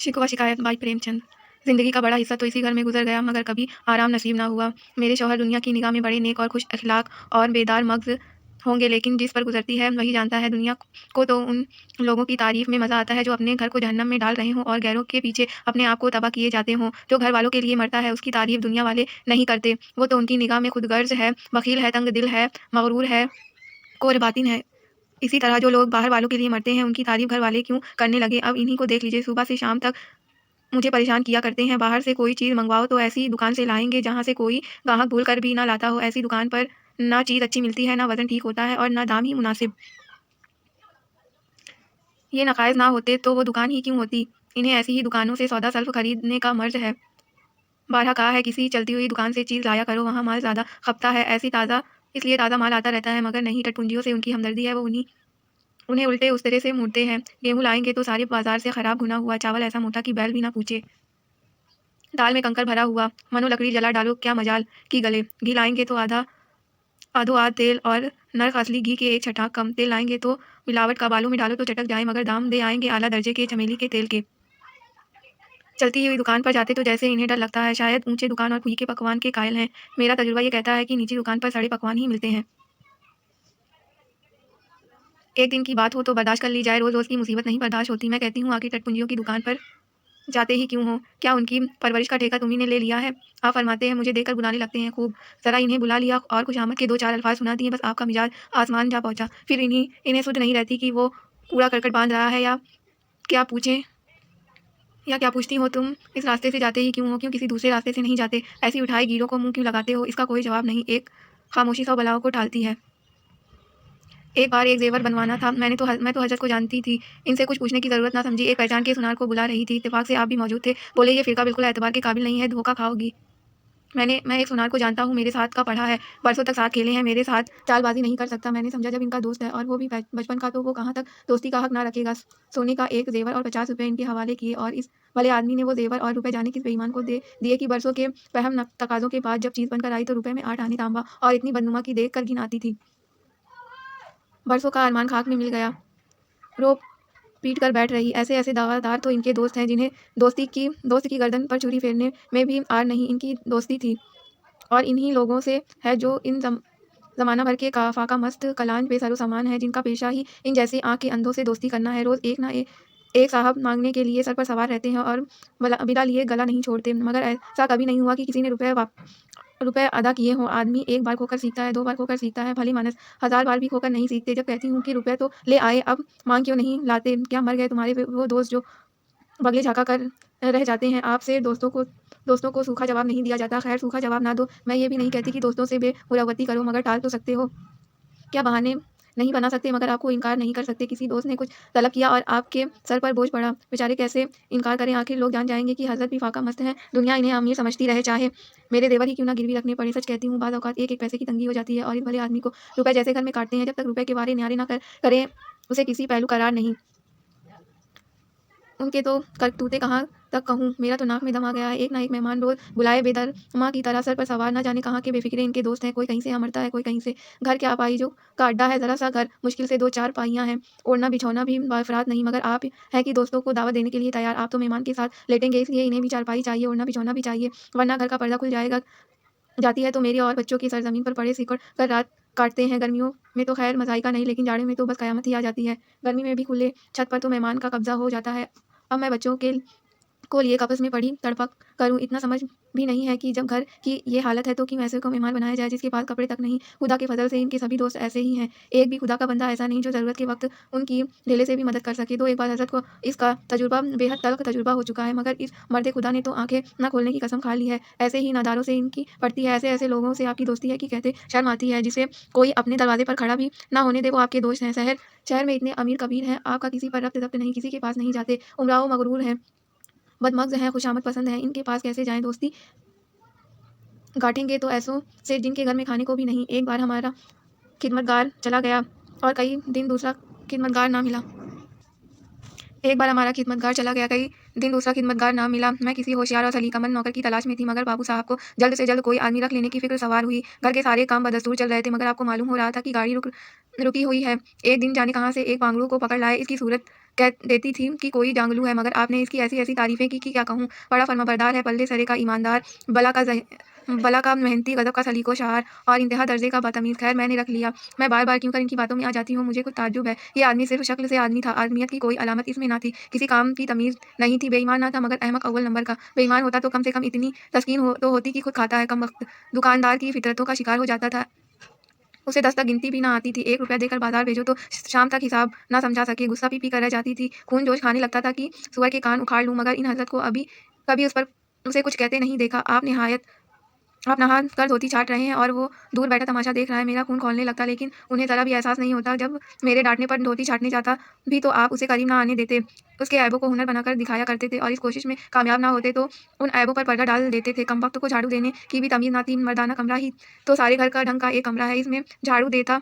शिकवा शिकायत बाई प्रेमचंद। ज़िंदगी का बड़ा हिस्सा तो इसी घर में गुजर गया, मगर कभी आराम नसीब ना हुआ। मेरे शौहर दुनिया की निगाह में बड़े नेक और खुश अखलाक और बेदार मग़ज़ होंगे, लेकिन जिस पर गुजरती है वही जानता है। दुनिया को तो उन लोगों की तारीफ़ में मज़ा आता है जो अपने घर को जहन्नम में डाल रहे हों और गैरों के पीछे अपने आप को तबाह किए जाते हों। जो घर वालों के लिए मरता है उसकी तारीफ़ दुनिया वाले नहीं करते। वो तो उनकी निगाह में खुदगर्ज़ है, बख़ील है, तंग दिल है, मग़रूर है, कोर बातिन है। इसी तरह जो लोग बाहर वालों के लिए मरते हैं उनकी तारीफ़ घर वाले क्यों करने लगे। अब इन्हीं को देख लीजिए, सुबह से शाम तक मुझे परेशान किया करते हैं। बाहर से कोई चीज़ मंगवाओ तो ऐसी दुकान से लाएँगे जहाँ से कोई ग्राहक भूल कर भी ना लाता हो। ऐसी दुकान पर ना चीज़ अच्छी मिलती है, ना वज़न ठीक होता है और ना दाम ही मुनासिब। ये नक़ाइज़ ना होते तो वो दुकान ही क्यों होती। इन्हें ऐसी ही दुकानों से सौदा सल्फ़ खरीदने का मर्ज़ है। बारहा कहा है किसी चलती हुई दुकान से चीज़ लाया करो, वहाँ माल ज़्यादा खपता है। ऐसी ताज़ा इसलिए ताज़ा माल आता रहता है, मगर नहीं, टटपुंजियों से उनकी हमदर्दी है, वो उन्हें उल्टे उस तरह से मोड़ते हैं। गेहूँ लाएँगे तो सारे बाज़ार से ख़राब भुना हुआ, चावल ऐसा मोटा कि बैल भी ना पूछे। दाल में कंकर भरा हुआ, मानो लकड़ी जला डालो क्या मजाल की गले। घी लाएँगे तो आधो आध तेल और नर्क असली घी के एक छटाक कम। तेल लाएँगे तो मिलावट का, बालों में डालो तो चटक जाए, मगर दाम दे आएँगे आला दर्जे के चमेली के तेल के। चलती हुई दुकान पर जाते तो जैसे इन्हें डर लगता है, शायद ऊँचे दुकान और फीके पकवान के कायल हैं। मेरा तजुर्बा ये कहता है कि नीची दुकान पर सड़े पकवान ही मिलते हैं। एक दिन की बात हो तो बर्दाश्त कर ली जाए, रोज़-रोज़ की मुसीबत नहीं बर्दाश्त होती। मैं कहती हूँ आखिर टटपुंजियों की दुकान पर जाते ही क्यों हो? क्या उनकी परवरिश का ठेका तुम्ही ने ले लिया है? आप फरमाते हैं मुझे देखकर बुलाने लगते हैं खूब। ज़रा इन्हें बुला लिया और खुशामद के 2-4 अल्फ़ाज़ सुना दिए, बस आपका मिजाज आसमान जा पहुँचा। फिर इन्हें सुध नहीं रहती कि वो कूड़ा करकट बाँध रहा है क्या पूछें या क्या पूछती हो तुम इस रास्ते से जाते ही क्यों हो? क्यों किसी दूसरे रास्ते से नहीं जाते? ऐसी उठाई गिरों को मुँह क्यों लगाते हो? इसका कोई जवाब नहीं। एक खामोशी 100 बलाओं को टालती है। एक बार एक ज़ेवर बनवाना था। मैं तो हज़रत को जानती थी। इनसे कुछ पूछने की ज़रूरत ना समझी। एक पहचान के सुनार को बुला रही थी। इत्तेफ़ाक से आप भी मौजूद थे। बोले ये फ़िरका बिल्कुल एतबार के काबिल नहीं है, धोखा खाओगी। मैं एक सुनार को जानता हूँ, मेरे साथ का पढ़ा है, बरसों तक साथ खेले हैं, मेरे साथ चालबाज़ी नहीं कर सकता। मैंने समझा जब इनका दोस्त है और वो भी बचपन का, तो वो कहाँ तक दोस्ती का हक़ ना रखेगा। सोने का एक ज़ेवर और 50 रुपए इनके हवाले किए और इस भले आदमी ने वो ज़ेवर और रुपए जाने किस बेईमान को दे दिए कि बरसों के फ़हम तकाज़ों के बाद जब चीज़ बनकर आई तो रुपए में 8 आने तांबा और इतनी बदनुमा की देख कर घिन आती थी। बरसों का अरमान खाक में मिल गया। रो पीट कर बैठ रही। ऐसे-ऐसे दावादार तो इनके दोस्त हैं जिन्हें दोस्त की गर्दन पर छुरी फेरने में भी आर नहीं। इनकी दोस्ती थी और इन्हीं लोगों से है जो इन ज़माना भर के फाका मस्त कलांज बेसरो सामान है, जिनका पेशा ही इन जैसी आँख के अंधों से दोस्ती करना है। रोज़ एक ना एक साहब माँगने के लिए सर पर सवार रहते हैं और बिदा लिए गला नहीं छोड़ते, मगर ऐसा कभी नहीं हुआ कि किसी ने रुपए अदा किए हों। आदमी एक बार खोकर सीखता है, 2 बार खोकर सीखता है, भली मानस 1000 बार भी खोकर नहीं सीखते। जब कहती हूँ कि रुपए तो ले आए, अब माँग क्यों नहीं लाते? क्या मर गए तुम्हारे वो दोस्त जो बगले झाँका कर रह जाते हैं? आपसे दोस्तों को सूखा जवाब नहीं दिया जाता। खैर, सूखा जवाब ना दो, मैं ये भी नहीं कहती कि दोस्तों से बेमुरव्वती करो, मगर टाल तो सकते हो। क्या बहाने नहीं बना सकते? मगर आपको इनकार नहीं कर सकते। किसी दोस्त ने कुछ तलब किया और आपके सर पर बोझ पड़ा, बेचारे कैसे इनकार करें? आखिर लोग जान जाएँगे कि हज़रत भी फाका मस्त हैं। दुनिया इन्हें अमीर समझती रहे, चाहे मेरे ज़ेवर ही क्यों ना गिरवी रखने पड़े। सच कहती हूँ, बाज़ औक़ात एक-एक पैसे की तंगी हो जाती है और इस भले आदमी को रुपए जैसे घर में काटते हैं। जब तक रुपए के वारे न्यारे ना करें, उसे किसी पहलू करार नहीं। उनके तो करतूते कहाँ तक कहूँ, मेरा तो नाक में दम आ गया है। एक ना एक मेहमान रोज़ बुलाए बेदरमा की तरह सर पर सवार, ना जाने कहाँ के बेफ़िक्रे इनके दोस्त हैं। कोई कहीं से मरता है, कोई कहीं से। घर क्या पाई का अड्डा है, ज़रा-सा घर, मुश्किल से 2-4 पाइयाँ हैं। ओढ़ना बिछौना भी बाअफ़रात नहीं, मगर आप हैं कि दोस्तों को दावत देने के लिए तैयार। आप तो मेहमान के साथ लेटेंगे, इसलिए इन्हें भी चारपाई चाहिए, ओढ़ना बिछौना भी चाहिए, वरना घर का पर्दा खुल जाएगा। जाती है तो मेरी और बच्चों की सरज़मीन पर पड़े सिकुड़ कर रात काटते हैं। गर्मियों में तो खैर मज़ाइका नहीं, लेकिन जाड़े में तो बस क़यामत ही आ जाती है। गर्मी में भी खुले छत पर तो मेहमान का कब्ज़ा हो जाता है। अब मैं बच्चों को लिए कब्ज़ में पड़ी तड़पा करूँ, इतना समझ भी नहीं है कि जब घर की ये हालत है तो क्यों ऐसे को मेहमान बनाया जाए जिसके पास कपड़े तक नहीं। खुदा के फ़ज़ल से इनके सभी दोस्त ऐसे ही हैं। एक भी खुदा का बंदा ऐसा नहीं जो ज़रूरत के वक़्त उनकी ढेले से भी मदद कर सके। तो एक बार हज़रत को इसका तजुर्बा बेहद तल्ख़ तजुर्बा हो चुका है, मगर इस मर्द खुदा ने तो आँखें न खोलने की कसम खा ली है। ऐसे ही नादारों से इनकी पड़ती है। ऐसे लोगों से आपकी दोस्ती है कि कहते शर्म आती है। जिसे कोई अपने दरवाज़े पर खड़ा भी ना होने दे, वो आपके दोस्त हैं। शहर में इतने अमीर कबीर हैं, आपका किसी पर रब्त नहीं, किसी के पास नहीं जाते। उमराव मग़रूर हैं, बदमग़ज़ हैं, खुशामद पसंद हैं, इनके पास कैसे जाएँ? दोस्ती गाँठेंगे तो ऐसों से जिनके घर में खाने को भी नहीं। एक बार हमारा खिदमतगार चला गया और कई दिन दूसरा खिदमतगार ना मिला। कई दिन दूसरा खिदमतगार ना मिला। मैं किसी होशियार और सलीक़ामंद नौकर की तलाश में थी, मगर बाबू साहब को जल्द से जल्द कोई आदमी रख लेने की फ़िक्र सवार हुई। घर के सारे काम बदस्तूर चल रहे थे, मगर आपको मालूम हो रहा था कि गाड़ी रुकी हुई है। एक दिन जाने कहाँ से एक पांगड़ू को पकड़ लाए। इसकी सूरत कह देती थी कि कोई जांगलू है, मगर आपने इसकी ऐसी-ऐसी तारीफ़ें की कि क्या कहूँ। बड़ा फर्माबरदार है, पल्ले सरे का ईमानदार, भला का मेहनती, गज़ब का सलीको-शार और इंतहा दर्जे का बदतमीज़। ख़ैर मैंने रख लिया। मैं बार-बार क्यों कर इनकी बातों में आ जाती हूँ, मुझे खुद ताज्जुब है। ये आदमी सिर्फ़ शक्ल से आदमी था, आदमियत की कोई अलामत इसमें ना थी। किसी काम की तमीज़ नहीं थी, बेईमान ना था मगर अहमक अव्वल नंबर का। बेईमान होता तो कम से कम इतनी तस्कीन होती कि खुद खाता है कमबख्त। दुकानदार की फ़ितरतों का शिकार हो जाता था। उसे 10 तक गिनती भी ना आती थी। ₹1 देकर बाज़ार भेजो तो शाम तक हिसाब ना समझा सके। गुस्सा पी-पी कर रह जाती थी। खून जोश खाने लगता था कि सूअर के कान उखाड़ लूँ, मगर इन हज़रत को अभी कभी उसे कुछ कहते नहीं देखा। आप नहा कर धोती छाट रहे हैं और वो दूर बैठा तमाशा देख रहा है। मेरा खून खौलने लगता, लेकिन उन्हें ज़रा भी एहसास नहीं होता। जब मेरे डाँटने पर धोती छाटने जाता भी तो आप उसे करीब ना आने देते। उसके ऐबों को हुनर बनाकर दिखाया करते थे और इस कोशिश में कामयाब ना होते तो उन ऐबों पर पर्दा डाल देते थे। कमबख्त को झाड़ू देने की भी तमीज़ ना थी। मर्दाना कमरा ही तो सारे घर का ढंग का एक कमरा है। इसमें झाड़ू देता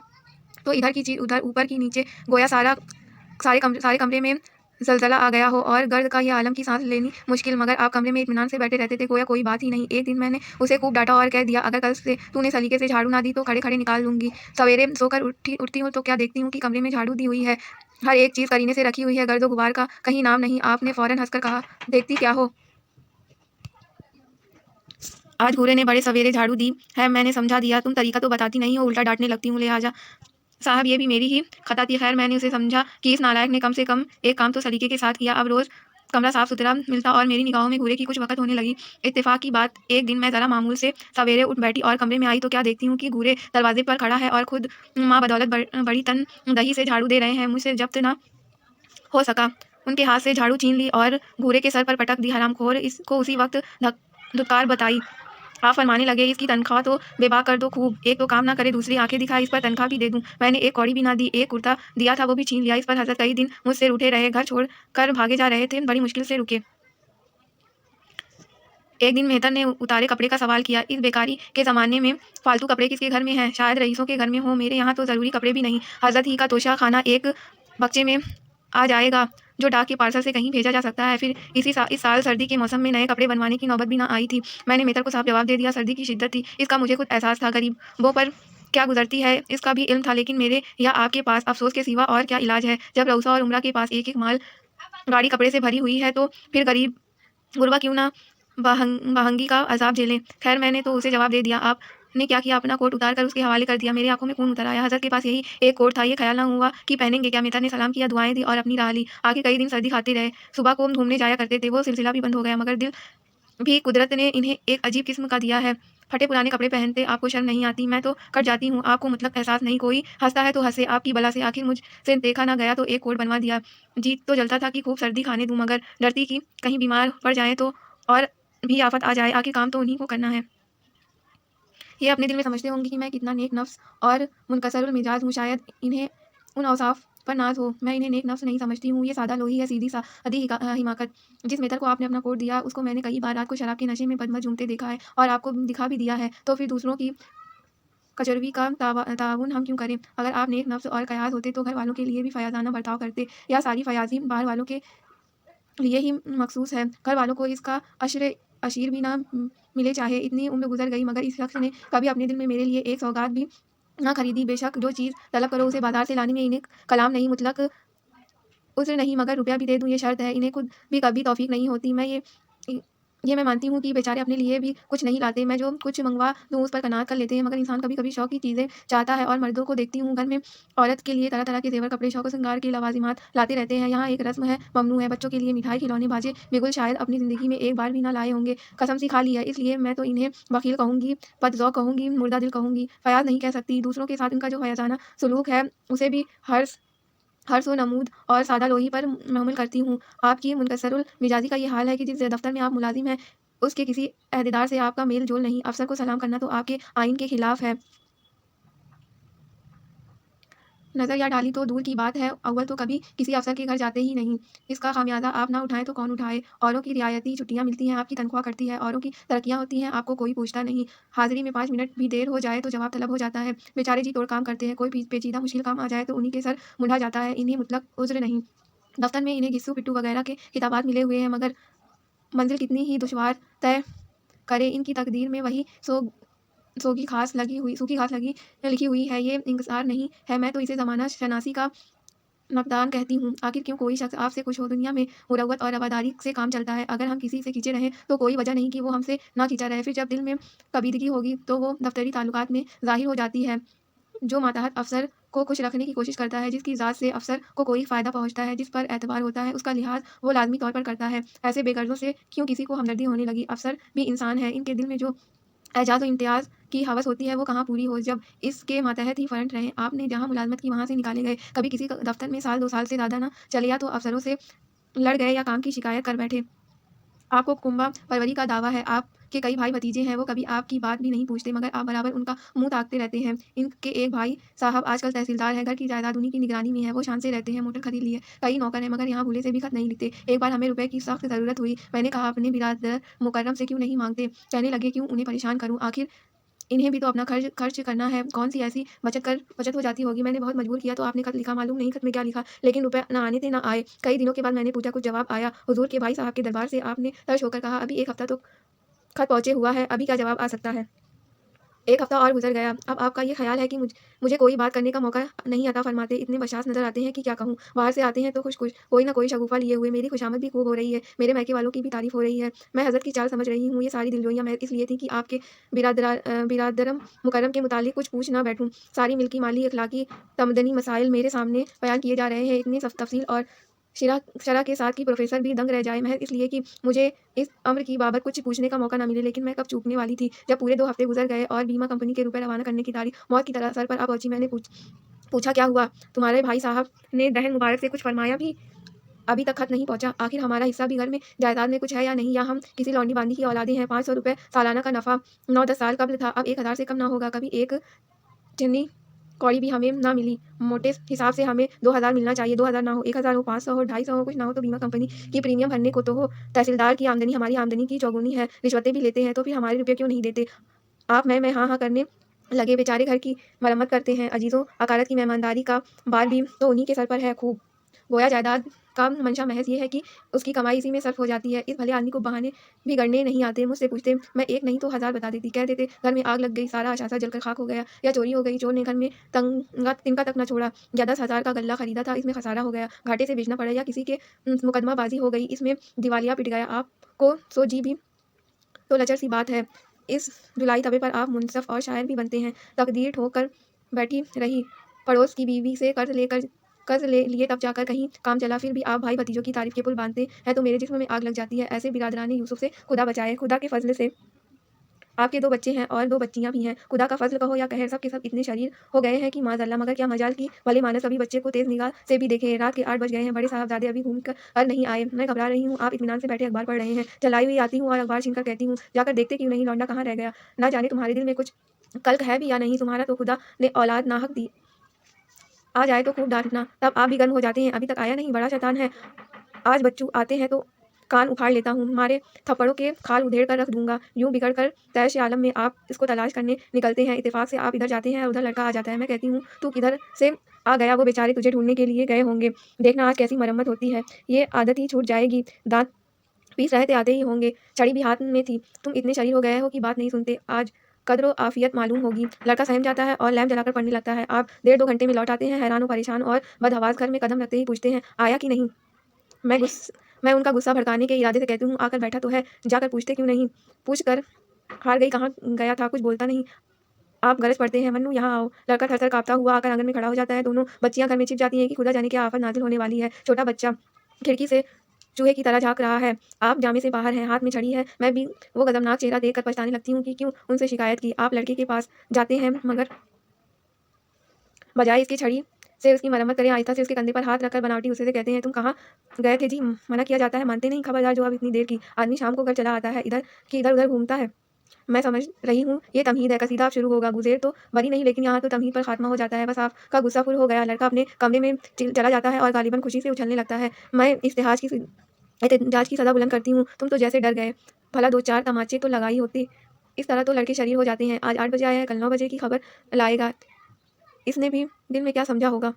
तो इधर की चीज़ उधर, ऊपर की नीचे, गोया सारे कमरे में ज़लज़ला आ गया हो और गर्द का ये आलम की सांस लेनी मुश्किल। मगर आप कमरे में इत्मीनान से बैठे रहते थे, गोया कोई बात ही नहीं। एक दिन मैंने उसे खूब डांटा और कह दिया, अगर कल से तूने सलीके से झाड़ू ना दी तो खड़े-खड़े निकाल लूँगी। सवेरे सोकर उठती हूँ तो क्या देखती हूँ कि कमरे में झाड़ू दी हुई है। हर एक चीज़ करीने से रखी हुई है, गर्द व गुबार का कहीं नाम नहीं। आपने फ़ौरन हँसकर कहा, देखती क्या हो? आज घूरे ने बड़े सवेरे झाड़ू दी है। मैंने समझा दिया, तुम तरीका तो बताती नहीं हो, उल्टा डांटने लगती हूँ। लिहाजा साहब ये भी मेरी ही खता थी। खैर मैंने उसे समझा कि इस नालायक ने कम से कम एक काम तो सलीके के साथ किया। अब रोज़ कमरा साफ-सुथरा मिलता और मेरी निगाहों में घूरे की कुछ वक़्त होने लगी। इत्तेफ़ाक की बात, एक दिन मैं ज़रा मामूल से सवेरे उठ बैठी और कमरे में आई तो क्या देखती हूँ कि घूरे दरवाज़े पर खड़ा है और खुद माँ बदौलत बड़ी तनदही से झाड़ू दे रहे हैं। मुझसे ज़ब्त ना हो सका। उनके हाथ से झाड़ू छीन ली और घूरे के सर पर पटक दी। हरामखोर इसको उसी वक़्त धुतकार बताई। आप फरमाने लगे, इसकी तनख्वाह तो बेबाक कर दो खूब। एक तो काम ना करे, दूसरी आंखें दिखाए, इस पर तनख्वाह भी दे दूँ। मैंने एक कौड़ी भी ना दी। एक कुर्ता दिया था वो भी छीन लिया। इस पर हज़रत कई दिन मुझसे रूठे रहे, घर छोड़ कर भागे जा रहे थे, बड़ी मुश्किल से रुके। एक दिन मेहतर ने उतारे कपड़े का सवाल किया। इस बेकारी के ज़माने में फालतू कपड़े किसके घर में हैं? शायद रईसों के घर में हों, मेरे यहाँ तो ज़रूरी कपड़े भी नहीं। हज़रत ही का तोशा खाना एक बक्से में आ जाएगा, जो डाक के पार्सल से कहीं भेजा जा सकता है। फिर इस साल सर्दी के मौसम में नए कपड़े बनवाने की नौबत भी ना आई थी। मैंने मेहतर को साफ जवाब दे दिया, सर्दी की शिद्दत थी, इसका मुझे खुद एहसास था। गरीबों पर क्या गुज़रती है इसका भी इल्म था, लेकिन मेरे या आपके पास अफ़सोस के सिवा और क्या इलाज है? जब रऊसा और उमरा के पास एक-एक माल गाड़ी कपड़े से भरी हुई है तो फिर गरीब गुरबा क्यों ना बहंगी का अज़ाब झेलें। ख़ैर मैंने तो उसे जवाब दे दिया। आपने क्या किया, अपना कोट उतार कर उसके हवाले कर दिया। मेरी आँखों में खून उतर आया। हज़रत के पास यही एक कोट था, ये ख़्याल ना हुआ कि पहनेंगे क्या। मेहतर ने सलाम किया, दुआएँ दी और अपनी राह ली। आगे कई दिन सर्दी खाते रहे। सुबह को हम घूमने जाया करते थे, वो सिलसिला भी बंद हो गया। मगर दिल भी कुदरत ने इन्हें एक अजीब किस्म का दिया है। फटे पुराने कपड़े पहनते आपको शर्म नहीं आती? मैं तो कट जाती हूँ, आपको मतलब एहसास नहीं। कोई हँसता है तो हँसे, आपकी बला से। आखिर मुझसे देखा ना गया तो एक कोट बनवा दिया। जी तो जलता था कि खूब सर्दी खाने दूँ, मगर डरती कि कहीं बीमार पड़ जाएँ तो और भी आफ़त आ जाए। आखिर काम तो उन्हीं को करना है। ये अपने दिल में समझते होंगे कि मैं कितना नेक नफ्स और मुनकसरुल मिजाज हूँ। शायद इन्हें उन औसाफ पर नाज़ हो। मैं इन्हें नेक नफ्स नहीं समझती हूँ। ये सादा लोही है, सीधी सादी हिमाकत। जिस मेहतर को आपने अपना कोट दिया, उसको मैंने कई बार रात को शराब के नशे में बदमज़ झूमते देखा है और आपको दिखा भी दिया है। तो फिर दूसरों की कचरवी का ताउन हम क्यों करें? अगर आप नेक नफ्स और क़यास होते तो घर वालों के लिए भी फ़याज़ाना बर्ताव करते, या सारी फ़याज़ी बाहर वालों के लिए ही मखसूस है। घर वालों को इसका अश्र अशीर भी ना मिले। चाहे इतनी उम्र गुज़र गई, मगर इस शख़्स ने कभी अपने दिल में मेरे लिए एक सौगात भी ना खरीदी। बेशक जो चीज़ तलब करो उसे बाज़ार से लाने में इन्हें कलाम नहीं, मुतलक उज़्र नहीं, मगर रुपया भी दे दूँ ये शर्त है। इन्हें खुद भी कभी तौफ़ीक नहीं होती। ये मैं मानती हूँ कि बेचारे अपने लिए भी कुछ नहीं लाते। मैं जो कुछ मँगवा दूँ उस पर कनात कर लेते हैं, मगर इंसान कभी-कभी शौक़ की चीज़ें चाहता है। और मर्दों को देखती हूँ घर में औरत के लिए तरह-तरह के ज़ेवर, कपड़े, शौक़ श्रृंगार के लवाज़िमात लाते रहते हैं। यहाँ एक रस्म है, ममनू है। बच्चों के लिए मिठाई, खिलौने, बाजे, बिगुल शायद अपनी ज़िंदगी में एक बार भी ना लाए होंगे। कसम सी खा ली है। इसलिए मैं तो इन्हें बख़ील कहूँगी, बदज़ौक़ कहूँगी, मुर्दा दिल कहूँगी। फ़याज़ नहीं कह सकती। दूसरों के साथ इनका जो फ़याज़ाना सलूक है उसे भी हर्ष व नमूद और सादा लोही पर महमूल करती हूँ। आपकी मुनकसरुल मिजाजी का ये हाल है कि जिस दफ़्तर में आप मुलाज़िम हैं, उसके किसी अहदेदार से आपका मेल-जोल नहीं। अफ़सर को सलाम करना तो आपके आईन के ख़िलाफ़ है। नज़र या डाली तो दूर की बात है, अव्वल तो कभी किसी अफ़सर के घर जाते ही नहीं। इसका ख़ामियाज़ा आप ना उठाएँ तो कौन उठाए? औरों की रियायती छुट्टियाँ मिलती हैं, आपकी तनख्वाह कटती है। औरों की तरक्कियाँ होती हैं, आपको कोई पूछता नहीं। हाज़िरी में 5 मिनट भी देर हो जाए तो जवाब तलब हो जाता है। बेचारे जी तोड़ काम करते हैं, कोई पेचीदा मुश्किल काम आ जाए तो उन्हीं के सर मुँण्ढा जाता है। इन्हें मुतलक उज़्र नहीं। दफ़्तर में इन्हें घिस्सू-पिट्टू वग़ैरह के खिताबात मिले हुए हैं, मगर मंज़िल कितनी ही दुश्वार तय करे, इनकी तकदीर में वही सूखी घास लगी लिखी हुई है। ये इंकसार नहीं है, मैं तो इसे ज़माना शनासी का नकदान कहती हूँ। आखिर क्यों कोई शख्स आपसे खुश हो? दुनिया में मुरव्वत और रवादारी से काम चलता है। अगर हम किसी से खींचे रहें तो कोई वजह नहीं कि वो हमसे ना खींचा रहे। फिर जब दिल में कबीदगी होगी तो वो दफ्तरी ताल्लुकात में ज़ाहिर हो जाती है। जो मातहत अफ़सर को खुश रखने की कोशिश करता है, जिसकी ज़ात से अफ़सर को कोई फ़ायदा पहुँचता है, जिस पर एतबार होता है, उसका लिहाज़ वो लाज़मी तौर पर करता है। ऐसे बेगर्ज़ों से क्यों किसी को हमदर्दी होने लगी? अफ़सर भी इंसान हैं, इनके दिल में जो एजाज़ व इम्तियाज़ की हवस होती है वो कहाँ पूरी हो जब इसके मातहत ही फ़र्ट रहें। आपने जहाँ मुलाज़मत की वहाँ से निकाले गए। कभी किसी क दफ़्तर में साल 2 साल से ज़्यादा ना चले या तो अफ़सरों से लड़ गए या काम की शिकायत कर बैठे। आपको कुंबा परवरी का दावा है। आपके कई भाई-भतीजे हैं, वो कभी आपकी बात भी नहीं पूछते, मगर आप बराबर उनका मुँह ताकते रहते हैं। इनके एक भाई साहब आजकल तहसीलदार हैं, घर की जायदाद उन्हीं की निगरानी में है, वो शान से रहते हैं, मोटर खरीद ली है, कई नौकर हैं, मगर यहाँ भूले से भी खत नहीं लिखते। एक बार हमें रुपए की सख्त ज़रूरत हुई, मैंने कहा अपने बिरादर मुकर्रम से क्यों नहीं माँगते? कहने लगे क्यों उन्हें परेशान करूँ? आखिर इन्हें भी तो अपना खर्च खर्च करना है, कौन-सी ऐसी बचत हो जाती होगी। मैंने बहुत मजबूर किया तो आपने खत लिखा, मालूम नहीं खत में क्या लिखा, लेकिन रुपए ना आने थे ना आए। कई दिनों के बाद मैंने पूछा, कुछ जवाब आया। हुज़ूर के भाई साहब के दरबार से आपने तर्श होकर कहा, अभी 1 हफ्ता तो खत पहुँचे हुआ है, अभी क्या जवाब आ सकता है? 1 हफ्ता और गुज़र गया। अब आपका ये ख़्याल है कि मुझे कोई बात करने का मौका नहीं अता फ़रमाते, इतने बशाश नज़र आते हैं कि क्या कहूँ। बाहर से आते हैं तो खुश-खुश, कोई ना कोई शगुफ़ा लिए हुए, मेरी खुशामद भी खूब हो रही है, मेरे मायके वालों की भी तारीफ़ हो रही है। मैं हज़रत की चाल समझ रही हूँ, ये सारी दिलजोइयाँ महज़ इसलिए थी कि आपके बिरादरम मुकर्रम के मुताल्लिक़ कुछ पूछ ना बैठूँ। सारी मिल्की माली, अख़लाक़ी, तमदनी मसाइल मेरे सामने बयान किए जा रहे हैं, इतनी तफ़सील और शरह के साथ कि प्रोफ़ेसर भी दंग रह जाए, महज़ इसलिए कि मुझे इस अम्र की बाबत कुछ पूछने का मौका ना मिले। लेकिन मैं कब चूकने वाली थी, जब पूरे 2 हफ़्ते गुज़र गए और बीमा कंपनी के रुपए रवाना करने की तारीख़ मौत की तरह सर पर आ पहुँची। मैंने पूछा क्या हुआ? तुम्हारे भाई साहब ने दहन मुबारक से कुछ फ़रमाया भी? अभी तक खत नहीं पहुँचा। आखिर हमारा हिस्सा भी घर में जायदाद में कुछ है या नहीं, या हम किसी लौंडी-बांदी की औलादें हैं? 500 रुपए सालाना का नफ़ा 9-10 साल कब्ल था, अब 1000 से कम ना होगा। कभी एक चन्नी कौड़ी भी हमें ना मिली। मोटे हिसाब से हमें 2000 मिलना चाहिए। 2000 ना हो, 1000 हो, 500 हो, 250 हो, कुछ ना हो तो बीमा कंपनी की प्रीमियम भरने को तो हो। तहसीलदार की आमदनी हमारी आमदनी की चौगुनी है। रिश्वतें भी लेते हैं तो फिर हमारे रुपए क्यों नहीं देते? आप मैं हाँ, हाँ करने लगे। बेचारे घर की मरम्मत करते हैं। अजीज़ों अकारत की मेहमानदारी का बार भी तो उन्हीं के सर पर है खूब। गोया जायदाद का मंशा महज़ ये है कि उसकी कमाई इसी में सर्फ़ हो जाती है। इस भले आदमी को बहाने भी गढ़ने नहीं आते। मुझसे पूछते, मैं एक नहीं तो 1000 बता देती। कह देते घर में आग लग गई, सारा अशासा जलकर खाक हो गया, या चोरी हो गई, चोर ने घर में तिनका तक न छोड़ा, या 10,000 का गल्ला खरीदा था, इसमें खसारा हो गया, घाटे से बेचना पड़ा, या किसी के मुकदमाबाजी हो गई, इसमें दिवालिया पिट गया। आपको सो जी भी तो लचर सी बात है। इस जुलाई तवे पर आप मुनसफ़ और शायर भी बनते हैं। तकदीर ठोक कर बैठी रही, पड़ोस की बीवी से कर्ज़ ले लिए तब जाकर कहीं काम चला। फिर भी आप भाई भतीजों की तारीफ़ के पुल बाँधते हैं तो मेरे जिस्म में आग लग जाती है। ऐसे बिरादराने यूसुफ़ से खुदा बचाए। खुदा के फ़ज़्ल से आपके 2 बच्चे हैं और 2 बच्चियाँ भी हैं। खुदा का फ़ज़्ल कहो या कहर, सब के सब इतने शरीर हो गए हैं कि माज़अल्लाह, मगर क्या मजाल कि भले-मानस अभी बच्चे को तेज़ निगाह से भी देखें। रात के 8 बज गए हैं, बड़े साहबज़ादे अभी घूम कर नहीं आए। मैं घबरा रही हूँ, आप इत्मीनान से बैठे अखबार पढ़ रहे हैं। चलाई हुई आती हूँ और अखबार छीन कर कहती हूँ, जाकर देखते क्यों नहीं, लौंडा कहाँ रह गया? ना जाने तुम्हारे दिल में कुछ कल्क है भी या नहीं। तुम्हारा तो खुदा ने औलाद नाहक दी, आ जाए तो खूब डाँटना, तब आप भी गर्म हो जाते हैं। अभी तक आया नहीं, बड़ा शैतान है। आज बच्चू आते हैं तो कान उखाड़ लेता हूँ, मारे थप्पड़ों के खाल उधेड़ कर रख दूँगा। यूँ बिगड़ कर तैश आलम में आप इसको तलाश करने निकलते हैं। इत्तेफ़ाक से आप इधर जाते हैं और उधर लड़का आ जाता है। मैं कहती हूँ, तू किधर से आ गया? वो बेचारे तुझे ढूँढने के लिए गए होंगे। देखना आज कैसी मरम्मत होती है। ये आदत ही छूट जाएगी। दाँत पीस रहे थे, आते ही होंगे। छड़ी भी हाथ में थी। तुम इतने शरीर हो गए हो कि बात नहीं सुनते। आज कद्र आफ़ियत मालूम होगी। लड़का सहम जाता है और लैंप जलाकर पढ़ने लगता है। आप 1.5-2 घंटे में लौट आते हैं, हैरान व परेशान और बदहवास। घर में कदम रखते ही पूछते हैं, आया कि नहीं? मैं गुस मैं उनका गुस्सा भड़काने के इरादे से कहती हूँ, आकर बैठा तो है, जाकर पूछते क्यों नहीं? पूछ कर हार गई, कहाँ गया था? कुछ बोलता नहीं। आप गरज पड़ते हैं, मन्नू यहाँ आओ। लड़का थर-थर काँपता हुआ आकर आँगन में खड़ा हो जाता है। दोनों बच्चियाँ घर में छिप जाती हैं कि खुदा जाने क्या आफ़त नाज़िल होने वाली है। छोटा बच्चा खिड़की से चूहे की तरह झाँक रहा है। आप जामे से बाहर हैं, हाथ में छड़ी है। मैं भी वो गज़बनाक चेहरा देखकर पछताने लगती हूँ कि क्यों उनसे शिकायत की। आप लड़के के पास जाते हैं, मगर बजाय इसके छड़ी से उसकी मरम्मत करें, आहिस्ता से उसके कंधे पर हाथ रखकर बनावटी गुस्से से कहते हैं, तुम कहाँ गए थे जी? मना किया जाता है, मानते नहीं। खबरदार, जो अब इतनी देर की। आदमी शाम को घर चला आता है, इधर की इधर-उधर घूमता है। मैं समझ रही हूँ, ये तमहीद है, कसीदा अब शुरू होगा। गुज़ेर तो बरी नहीं, लेकिन यहाँ तो तमहीद पर खात्मा हो जाता है। बस आपका गुस्सा फुर हो गया। लड़का अपने कमरे में चला जाता है और गालिबन खुशी से उछलने लगता है। मैं एहतजाज की सदा बुलंद करती हूँ, तुम तो जैसे डर गए। भला 2-4 तमाचे तो लगा ही होते। इस तरह तो लड़के शरीर हो जाते हैं। आज 8 बजे आया है, कल 9 बजे की खबर लाएगा। इसने भी दिल में क्या समझा होगा।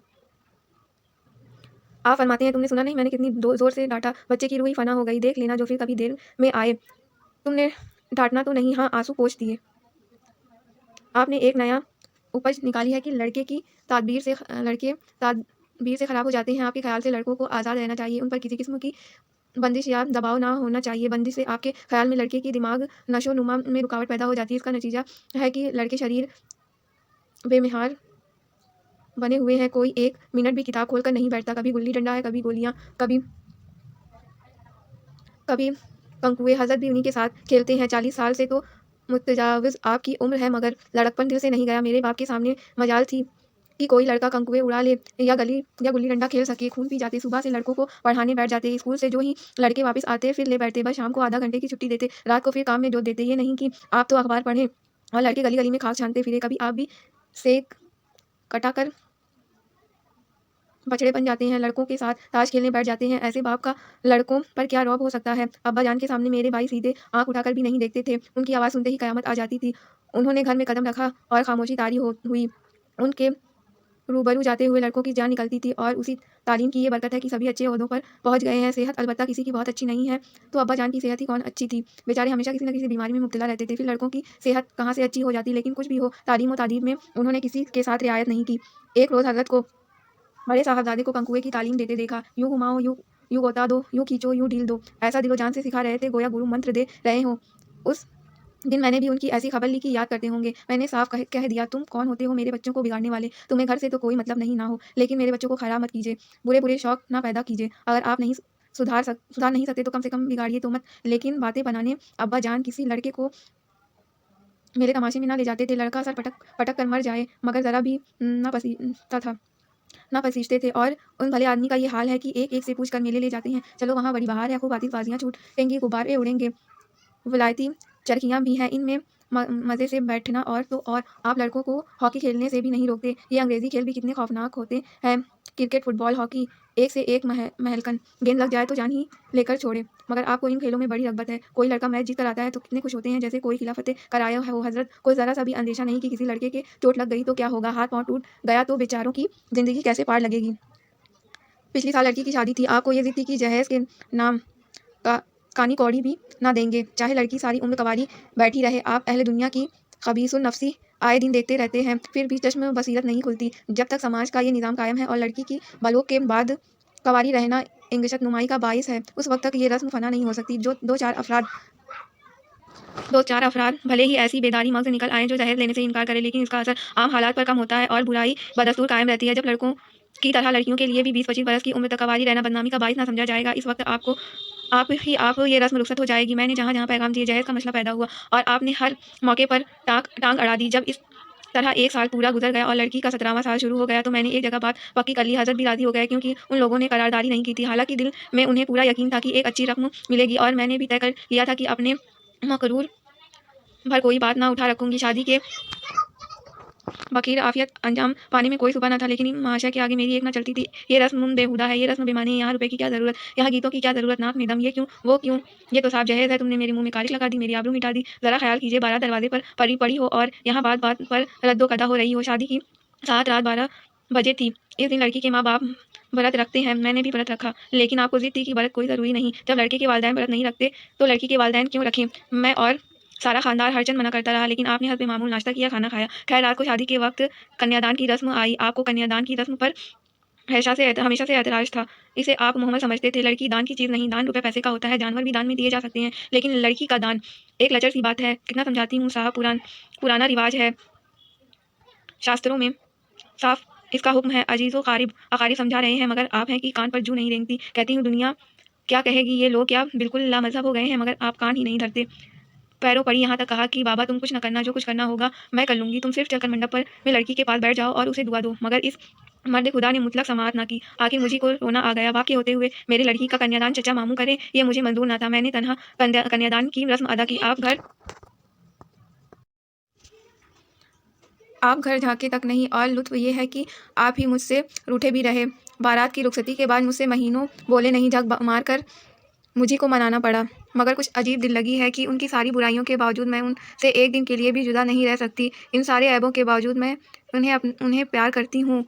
आप फरमाते हैं, तुमने सुना नहीं मैंने कितनी ज़ोर से डाँटा? बच्चे की रूह ही फ़ना हो गई। देख लेना जो फिर कभी देर में आए। तुमने डाँटना तो नहीं, हाँ आँसू पोंछ दिए। आपने एक नया उपज निकाली है कि लड़के भीड़ से ख़राब हो जाते हैं। आपके ख़्याल से लड़कों को आज़ाद रहना चाहिए, उन पर किसी किस्म की बंदिश या दबाव ना होना चाहिए। बंदिश से आपके ख़्याल में लड़के की दिमाग नशो-नुमा में रुकावट पैदा हो जाती है। इसका नतीजा है कि लड़के शरीर बेमिहाल बने हुए हैं। कोई 1 मिनट भी किताब खोलकर नहीं बैठता। कभी गुल्ली-डंडा है, कभी गोलियाँ, कभी कभी कंकुए। हज़रत भी उन्हीं के साथ खेलते हैं। 40 साल से तो मुतजाविज़ आपकी उम्र है, मगर लड़कपन दिल से नहीं गया। मेरे बाप के सामने मजाल थी कि कोई लड़का कंकुए उड़ा ले या गुल्ली डंडा खेल सके। खून पी जाते। सुबह से लड़कों को पढ़ाने बैठ जाते। स्कूल से जो ही लड़के वापस आते फिर ले बैठते। बस शाम को आधा घंटे की छुट्टी देते। रात को फिर काम में जोत देते। ये नहीं कि आप तो अखबार पढ़ें और लड़के गली गली में खाक छानते फिरे। कभी आप भी सेक कटा कर बछड़े बन जाते हैं, लड़कों के साथ ताश खेलने बैठ जाते हैं। ऐसे बाप का लड़कों पर क्या रौब हो सकता है। अब्बा जान के सामने मेरे भाई सीधे आंख उठाकर भी नहीं देखते थे। उनकी आवाज़ सुनते ही कयामत आ जाती थी। उन्होंने घर में कदम रखा और खामोशी तारी हुई। उनके रूबरू जाते हुए लड़कों की जान निकलती थी, और उसी तालीम की ये बरकत है कि सभी अच्छे ओहदों पर पहुंच गए हैं। सेहत अलबत्ता किसी की बहुत अच्छी नहीं है, तो अब्बा जान की सेहत ही कौन अच्छी थी। बेचारे हमेशा किसी न किसी बीमारी में मुब्तला रहते थे। फिर लड़कों की सेहत कहाँ से अच्छी हो जाती। लेकिन कुछ भी हो, तालीम और तादीब में उन्होंने किसी के साथ रियायत नहीं की। एक रोज़ हज़रत को बड़े साहबजादे को कंकुए की तालीम देते देखा। यूँ घुमाओ, यूँ यूँ गोता दो, यूँ खींचो, यूँ ढील दो। ऐसा दिलो जान से सिखा रहे थे, गोया गुरु मंत्र दे रहे हों। उस दिन मैंने भी उनकी ऐसी खबर ली कि याद करते होंगे। मैंने साफ कह दिया, तुम कौन होते हो मेरे बच्चों को बिगाड़ने वाले। तुम्हें घर से तो कोई मतलब नहीं ना हो, लेकिन मेरे बच्चों को खराब मत कीजिए, बुरे बुरे शौक ना पैदा कीजिए। अगर आप नहीं सुधार नहीं सकते तो कम से कम बिगाड़िए तो मत। लेकिन बातें बनाने अब्बा जान किसी लड़के को मेरे तमाशे में ना ले जाते थे। लड़का सर पटक पटक कर मर जाए, मगर ज़रा भी ना पसीजता था ना पसीजते थे। और उन भले आदमी का ये हाल है कि एक एक से पूछ कर मेले ले जाते हैं। चलो वहाँ बड़ी बहार है, खूब आतिशबाजियाँ छूटेंगी, गुब्बारे उड़ेंगे, विलायती चरखियाँ भी हैं। इनमें मज़े से बैठना। और तो और आप लड़कों को हॉकी खेलने से भी नहीं रोकते। ये अंग्रेज़ी खेल भी कितने खौफनाक होते हैं। क्रिकेट, फुटबॉल, हॉकी, एक से एक महलकन। गेंद लग जाए तो जान ही लेकर छोड़े। मगर आपको इन खेलों में बड़ी रग़बत है। कोई लड़का मैच जीत कर आता है तो कितने खुश होते हैं, जैसे कोई खिलाफत कराया हो। हज़रत को ज़रा सा भी अंदेशा नहीं कि किसी लड़के के चोट लग गई तो क्या होगा, हाथ पाँव टूट गया तो बेचारों की ज़िंदगी कैसे पार लगेगी। पिछली साल लड़की की शादी थी। आपको ये ज़िद थी कि जहेज़ के नाम का कानी कौड़ी भी ना देंगे, चाहे लड़की सारी उम्र कवारी बैठी रहे। आप अहले दुनिया की खबीसुन नफ्सी आए दिन देखते रहते हैं, फिर भी चश्म बसीरत नहीं खुलती। जब तक समाज का ये निज़ाम कायम है और लड़की की बलोग के बाद कवारी रहना इंगिशत नुमाई का बाइस है, उस वक्त तक ये रस्म फना नहीं हो सकती। जो दो चार अफराद भले ही ऐसी बेदारी मग से निकल आएँ जो जहेज़ लेने से इनकार करें, लेकिन इसका असर आम हालात पर कम होता है और बुराई बदस्तूर कायम रहती है। जब लड़कों की तरह लड़कियों के लिए भी 20-25 बरस की उम्र तक कवारी रहना बदनामी का बाइस ना समझा जाएगा, इस वक्त आप ये रस्म रुखसत हो जाएगी। मैंने जहाँ-जहाँ पैगाम दिए, जहेज़ का मसला पैदा हुआ और आपने हर मौके पर टांग अड़ा दी। जब इस तरह 1 साल पूरा गुज़र गया और लड़की का 17वां साल शुरू हो गया, तो मैंने एक जगह बात पक्की कर ली। हज़रत भी राज़ी हो गए, क्योंकि उन लोगों ने करारदारी नहीं की थी। हालाँकि दिल में उन्हें पूरा यकीन था कि एक अच्छी रकम मिलेगी, और मैंने भी तय कर लिया था कि अपने मकरूर भर कोई बात ना उठा रखूँगी। शादी के बखीर आफियत अंजाम पाने में कोई सुबह न था, लेकिन महाशय के आगे मेरी एक न चलती थी। ये रस्म बेहुदा है, ये रस्म बेमानी है। यहाँ रुपए की क्या ज़रूरत, यहाँ गीतों की क्या ज़रूरत, नाक में दम, ये क्यों, वो क्यों, ये तो साफ जहेज़ है। तुमने मेरे मुँह में कालिख लगा दी, मेरी आबरू मिटा दी। ज़रा ख्याल कीजिए, 12 दरवाजे पर परी पड़ी हो और यहाँ बात बात पर रद्दो-कदा हो रही हो। शादी की सात रात 12 बजे थी। इस दिन लड़की के माँ बाप व्रत रखते हैं, मैंने भी व्रत रखा, लेकिन आपको ज़िद थी कि व्रत कोई ज़रूरी नहीं। जब लड़के के वालिदैन व्रत नहीं रखते तो लड़की के वालिदैन क्यों रखें। मैं और सारा खानदान हरचंद मना करता रहा, लेकिन आपने हस्बे मामूल नाश्ता किया, खाना खाया। खैर, रात को शादी के वक्त कन्यादान की रस्म आई। आपको कन्यादान की रस्म पर हमेशा से ऐतराज़ था। इसे आप मुहम्मद समझते थे। लड़की दान की चीज़ नहीं, दान रुपए पैसे का होता है। जानवर भी दान में दिए जा सकते हैं, लेकिन लड़की का दान एक लचर सी बात है। कितना समझाती हूँ साहब, पुराना रिवाज है, शास्त्रों में साफ इसका हुक्म है। अजीज़ो अकारीब समझा रहे हैं, मगर आप हैं कि कान पर जूं नहीं रेंगती। कहती हूँ दुनिया क्या कहेगी, ये लोग क्या बिल्कुल लामज़हब हो गए हैं, मगर आप कान ही नहीं धरते। पैरों पड़ी यहाँ तक कहा कि बाबा तुम कुछ न करना, जो कुछ करना होगा मैं कर लूँगी। तुम सिर्फ चलकर मंडप पर में लड़की के पास बैठ जाओ और उसे दुआ दो। मगर इस मर्द खुदा ने मुतलक समाअत ना की। आखिर मुझी को रोना आ गया। वाक़ई होते हुए मेरे लड़की का कन्यादान चचा मामू करें, ये मुझे मंजूर ना था। मैंने तनहा कन्यादान की रस्म अदा की। आप घर झाँके तक नहीं, और लुत्फ़ ये है कि आप ही मुझसे रूठे भी रहे। बारात की रुखसती के बाद मुझसे महीनों बोले नहीं, झक मार कर मुझी को मनाना पड़ा। मगर कुछ अजीब दिल लगी है कि उनकी सारी बुराइयों के बावजूद मैं उनसे एक दिन के लिए भी जुदा नहीं रह सकती। इन सारे ऐबों के बावजूद मैं उन्हें प्यार करती हूँ।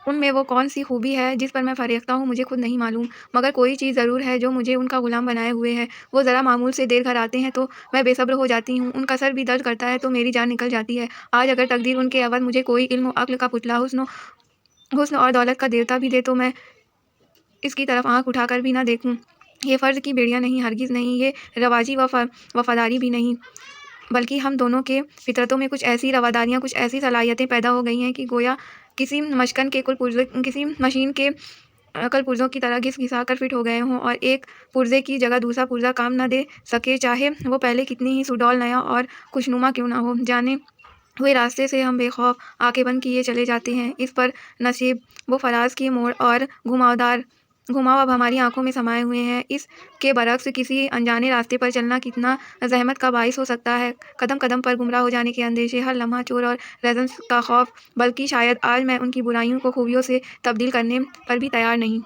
उनमें वो कौन-सी खूबी है जिस पर मैं फ़रेख्ता हूँ, मुझे खुद नहीं मालूम। मगर कोई चीज़ ज़रूर है जो मुझे उनका ग़ुलाम बनाए हुए है। वो ज़रा मामूल से देर घर आते हैं तो मैं बेसब्र हो जाती हूँ। उनका सर भी दर्द करता है तो मेरी जान निकल जाती है। आज अगर तकदीर उनके अवध मुझे कोई इल्म व अक़्ल का पुतला हुस्न हुस्न और दौलत का देवता भी दे तो मैं इसकी तरफ आँख उठाकर भी ना देखूँ। ये फ़र्ज़ की बेड़ियाँ नहीं, हरगिज़ नहीं, ये रवाजी वफ़ादारी भी नहीं, बल्कि हम दोनों के फ़ितरतों में कुछ ऐसी रवादारियाँ, कुछ ऐसी सलाहियतें पैदा हो गई हैं कि गोया किसी मशकन के किसी मशीन के कल-पुर्ज़ों की तरह घिस-घिसा कर फ़िट हो गए हों और एक पुर्ज़े की जगह दूसरा पुर्ज़ा काम ना दे सके, चाहे वो पहले कितनी ही सुडौल, नया और खुशनुमा क्यों ना हो। जाने हुए रास्ते से हम बेखौफ आँखें बंद किए चले जाते हैं। इस पर नसीब वो फ़राज़ के मोड़ और घुमाव अब हमारी आँखों में समाये हुए हैं। इसके बरक्स किसी अनजाने रास्ते पर चलना कितना ज़हमत का बाइस हो सकता है। कदम-कदम पर गुमराह हो जाने के अंदेशे, हर लम्हा चोर और रज़न का खौफ, बल्कि शायद आज मैं उनकी बुराइयों को खूबियों से तब्दील करने पर भी तैयार नहीं।